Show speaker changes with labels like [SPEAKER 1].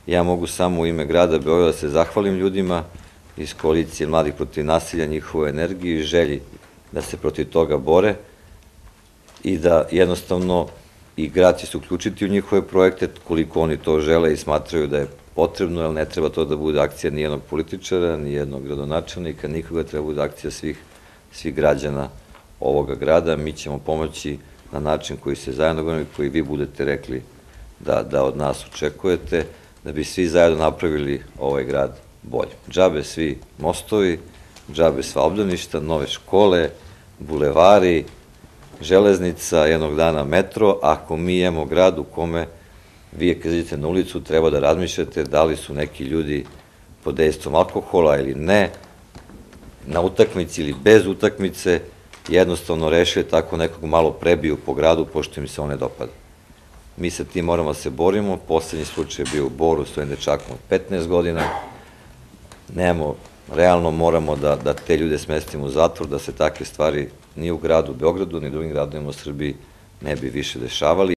[SPEAKER 1] Ja mogu samo u ime grada Beograda da se zahvalim ljudima iz koalicije Mladih protiv nasilja, njihovoj energiji i želji da se protiv toga bore i da jednostavno i grad će se uključiti u njihove projekte koliko oni to žele i smatraju da je potrebno, jer ne treba to da bude akcija nijednog političara, nijednog gradonačelnika, nikoga, treba bude akcija svih građana ovoga grada. Mi ćemo pomoći na način koji se zajedno govorimo i koji vi budete rekli da od nas očekujete, da bi svi zajedno napravili ovaj grad bolje. Džabe svi mostovi, džabe sva obdaništa, nove škole, bulevari, železnica, jednog dana metro, ako mi imamo grad u kome vi kad idete na ulicu treba da razmišljate da li su neki ljudi pod dejstvom alkohola ili ne, na utakmici ili bez utakmice, jednostavno rešuje tako nekog malo prebiju po gradu pošto im se on ne dopada. Mi sa tim moramo da se borimo, poslednji slučaj je bio u Boru s ovim dečakom od 15 godina, realno moramo da te ljude smestimo u zatvor, da se takve stvari ni u gradu Beogradu, ni drugim gradovima u Srbiji ne bi više dešavali.